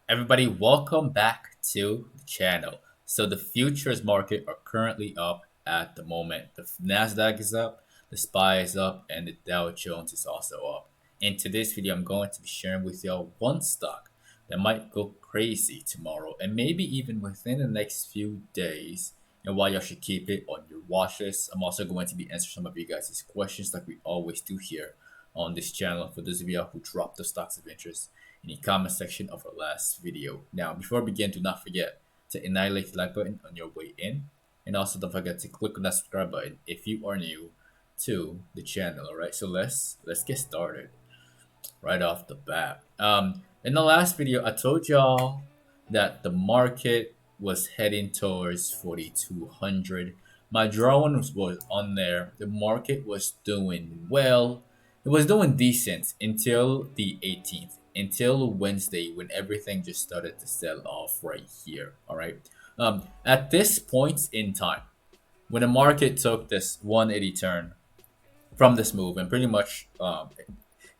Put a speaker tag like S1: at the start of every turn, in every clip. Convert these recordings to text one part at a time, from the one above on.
S1: Everybody, welcome back to the channel. So the futures market are currently up at the moment. The Nasdaq is up, the SPY is up, and the Dow Jones is also up. In today's video, I'm going to be sharing with y'all one stock that might go crazy tomorrow and maybe even within the next few days, and why y'all should keep it on your watch list. I'm also going to be answering some of you guys' questions like we always do here on this channel for those of you who dropped the stocks of interest in the comment section of our last video. Now, before we begin, do not forget to annihilate the like button on your way in, and also don't forget to click on that subscribe button if you are new to the channel. All right, so let's get started right off the bat. In the last video, I told y'all that the market was heading towards 4,200. My drawing was on there. The market was doing well. It was doing decent until the 18th, until Wednesday when everything just started to sell off right here. All right. At this point in time, when the market took this 180 turn from this move and pretty much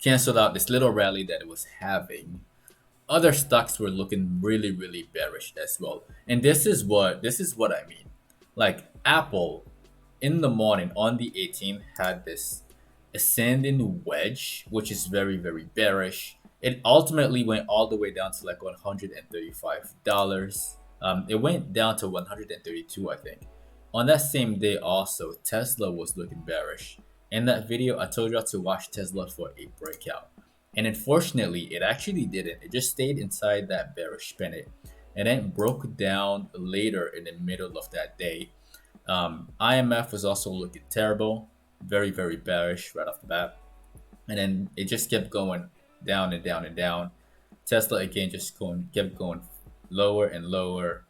S1: canceled out this little rally that it was having, other stocks were looking really bearish as well. And this is what I mean. Like Apple in the morning on the 18th had this ascending wedge, which is very bearish. It ultimately went all the way down to like $135. It went down to 132, I think. On that same day, also Tesla was looking bearish. In that video, I told y'all to watch Tesla for a breakout. And unfortunately, it actually didn't. It just stayed inside that bearish pennant and then broke down later in the middle of that day. IMF was also looking terrible, very bearish right off the bat. And then it just kept going down and down and down. Tesla again just kept going lower and lower.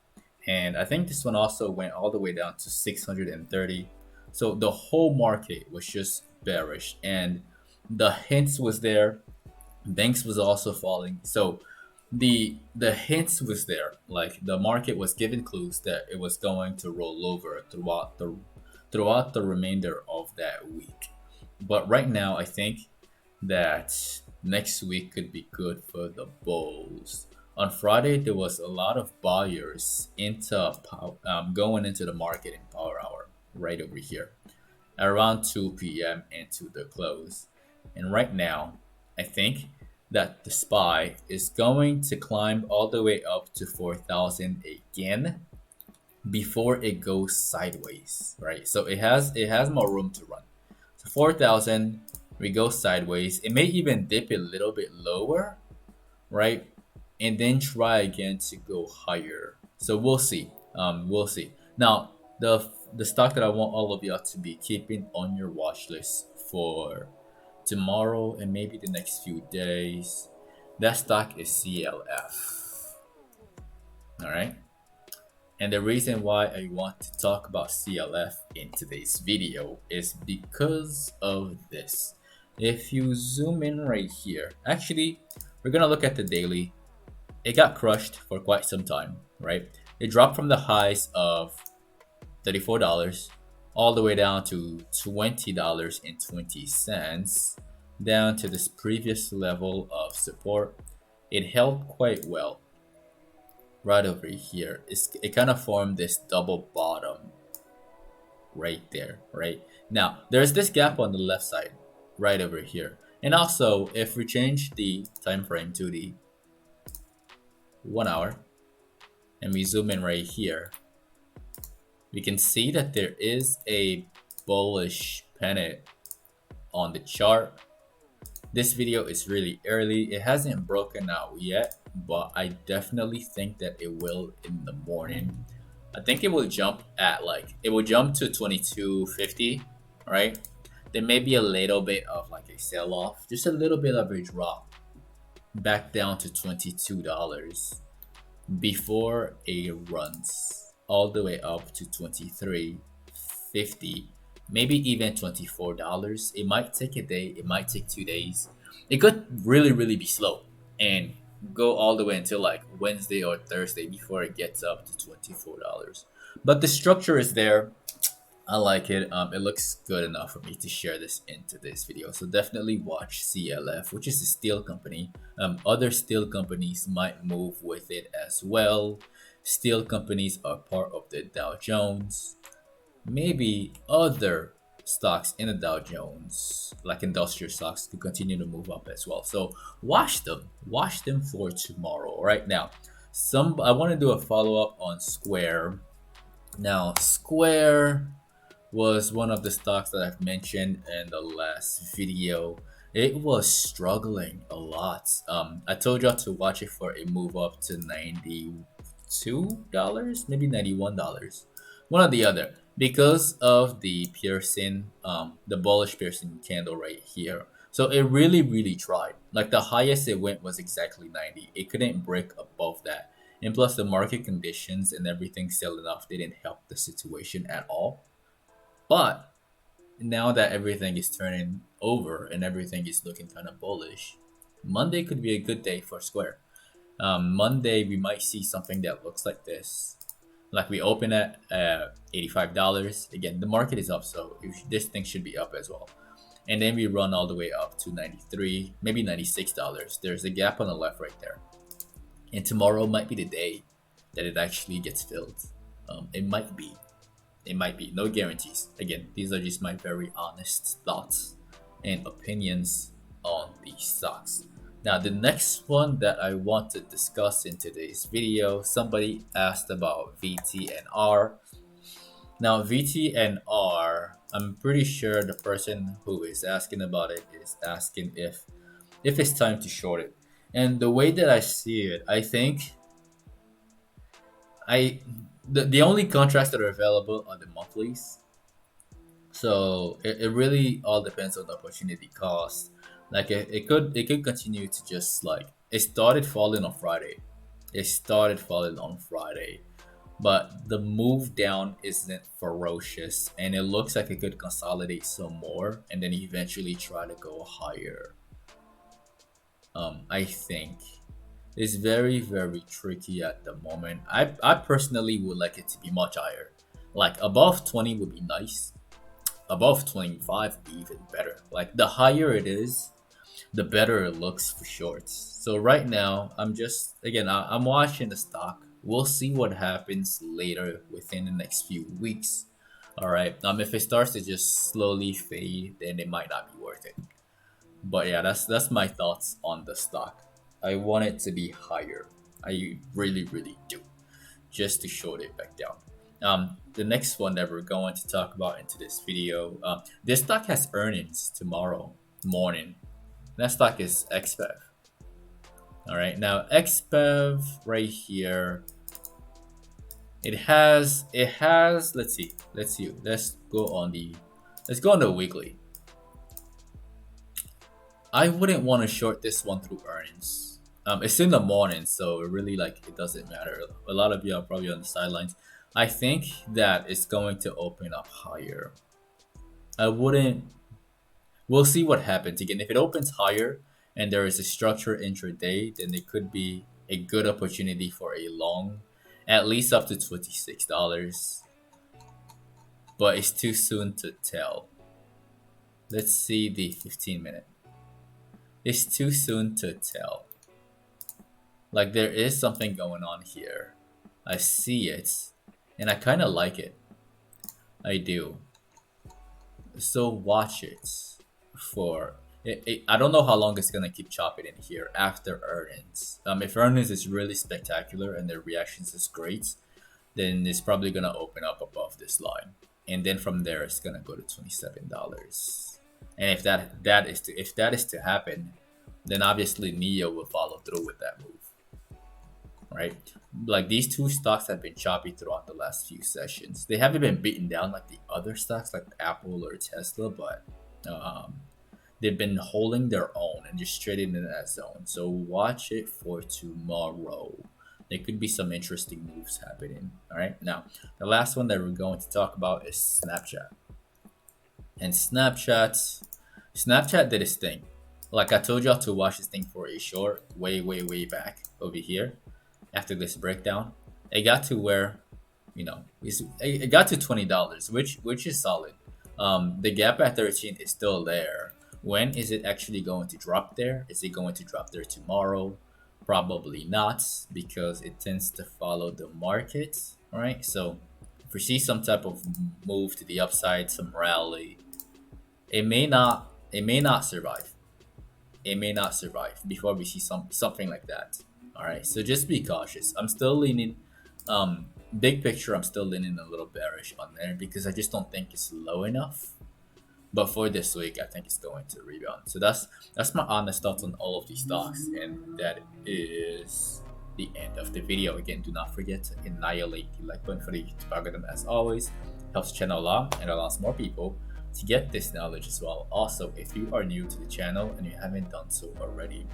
S1: And I think this one also went all the way down to 630. So the whole market was just bearish. And the hints was there. Banks was also falling. So the hints was there. Like the market was giving clues that it was going to roll over throughout the remainder of that week. But right now, I think that next week could be good for the bulls. On Friday, there was a lot of buyers going into the market in Power Hour right over here around 2 p.m. into the close. And right now, I think that the SPY is going to climb all the way up to 4,000 again before it goes sideways, right? So it has more room to run. So 4,000, we go sideways. It may even dip a little bit lower, right? And then try again to go higher. So we'll see. We'll see. Now, the stock that I want all of y'all to be keeping on your watch list for tomorrow and maybe the next few days, that stock is CLF. All right. And the reason why I want to talk about CLF in today's video is because of this. If you zoom in right here, actually, we're gonna look at the daily. It got crushed for quite some time, right? It dropped from the highs of $34 all the way down to $20.20, down to this previous level of support. It held quite well right over here. It kind of formed this double bottom right there, right? Now, there's this gap on the left side right over here. And also, if we change the time frame to the 1 hour and we zoom in right here, we can see that there is a bullish pennant on the chart. This video is really early. It hasn't broken out yet, but I definitely think that it will in the morning. I think it will jump to 2250, right? There may be a little bit of like a sell off, just a little bit of a drop back down to $22 before it runs all the way up to $23.50, maybe even $24. It might take a day, it might take 2 days. It could really be slow and go all the way until like Wednesday or Thursday before it gets up to $24. But the structure is there. I like it. It looks good enough for me to share this into this video. So definitely watch CLF, which is a steel company. Other steel companies might move with it as well. Steel companies are part of the Dow Jones. Maybe other stocks in the Dow Jones, like industrial stocks, could continue to move up as well. So watch them for tomorrow. Right now, I want to do a follow up on Square. Now, Square was one of the stocks that I've mentioned in the last video. It was struggling a lot. I told y'all to watch it for a move up to $92, maybe $91, one or the other, because of the piercing, the bullish piercing candle right here. So it really tried. Like the highest it went was exactly 90. It couldn't break above that. And plus the market conditions and everything selling off didn't help the situation at all. But now that everything is turning over and everything is looking kind of bullish, Monday could be a good day for Square. Monday we might see something that looks like this. Like we open at $85. Again, the market is up, so this thing should be up as well. And then we run all the way up to 93, maybe $96. There's a gap on the left right there. And tomorrow might be the day that it actually gets filled. It might be. It might be. No guarantees. Again, these are just my very honest thoughts and opinions on these stocks. Now, the next one that I want to discuss in today's video, somebody asked about VTNR. Now, VTNR, I'm pretty sure the person who is asking about it is asking if it's time to short it. And the way that I see it, I think the only contracts that are available are the monthlies. So it really all depends on the opportunity cost. Like it could continue to just like it started falling on Friday. But the move down isn't ferocious, and it looks like it could consolidate some more and then eventually try to go higher. I think it's very tricky at the moment. I personally would like it to be much higher. Like above 20 would be nice. Above 25 would be even better. Like the higher it is, the better it looks for shorts. So right now, I'm watching the stock. We'll see what happens later within the next few weeks. All right. If it starts to just slowly fade, then it might not be worth it. But yeah, that's my thoughts on the stock. I want it to be higher. I really do, just to short it back down. The next one that we're going to talk about into this video, this stock has earnings tomorrow morning. That stock is XPEV. All right, now XPEV right here. It has. Let's go on the weekly. I wouldn't want to short this one through earnings. It's in the morning, so it really it doesn't matter. A lot of you are probably on the sidelines. I think that it's going to open up higher. I wouldn't. We'll see what happens. Again, if it opens higher and there is a structure intraday, then it could be a good opportunity for a long, at least up to $26. But it's too soon to tell. Let's see the 15-minute. It's too soon to tell. Like there is something going on here. I see it, and I kind of like it. I do. So watch it for it. I don't know how long it's gonna keep chopping in here after earnings. If earnings is really spectacular and the reactions is great, then it's probably gonna open up above this line, and then from there it's gonna go to $27. And if that is to happen, then obviously NIO will follow through with that move, right? Like these two stocks have been choppy throughout the last few sessions. They haven't been beaten down like the other stocks like Apple or Tesla, but they've been holding their own and just trading in that zone. So watch it for tomorrow. There could be some interesting moves happening. All right. Now, the last one that we're going to talk about is Snapchat. And Snapchat did its thing. Like I told y'all to watch this thing for a short, way back over here. After this breakdown, it got to where it got to $20, which is solid. The gap at 13 is still there. When is it actually going to drop there? Is it going to drop there tomorrow? Probably not, because it tends to follow the market, right? So if we see some type of move to the upside, some rally, it may not survive. It may not survive before we see something like that. All right, so just be cautious. I'm still leaning, big picture. I'm still leaning a little bearish on there because I just don't think it's low enough. But for this week, I think it's going to rebound. So that's my honest thoughts on all of these stocks, and that is the end of the video. Again, do not forget to annihilate the like button for the YouTube algorithm. As always, helps the channel a lot and allows more people to get this knowledge as well. Also, if you are new to the channel and you haven't done so already,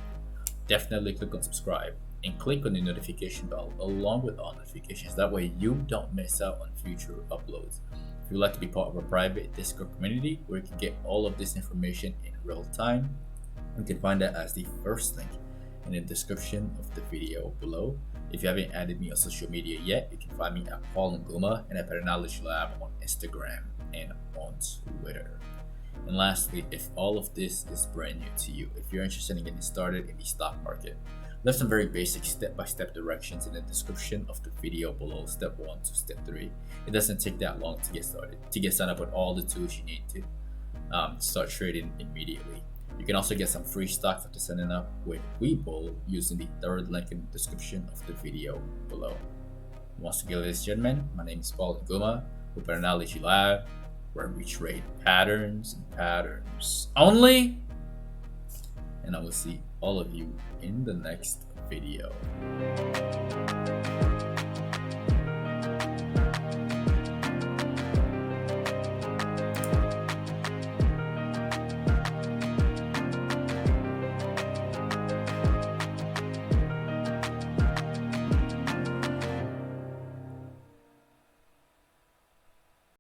S1: definitely click on subscribe and click on the notification bell along with all notifications. That way you don't miss out on future uploads. If you'd like to be part of a private Discord community where you can get all of this information in real time, you can find that as the first link in the description of the video below. If you haven't added me on social media yet, you can find me at Paul Ngumah and at PATTERNOLOGY LAB on Instagram and on Twitter. And lastly, if all of this is brand new to you, if you're interested in getting started in the stock market, there's some very basic step-by-step directions in the description of the video below, step 1 to step 3. It doesn't take that long to get started, to get signed up with all the tools you need to start trading immediately. You can also get some free stocks after signing up with Webull using the third link in the description of the video below. Once again, ladies and gentlemen, my name is Paul Ngumah with PATTERNOLOGY LAB, where we trade patterns and patterns only. And I will see all of you in the next video.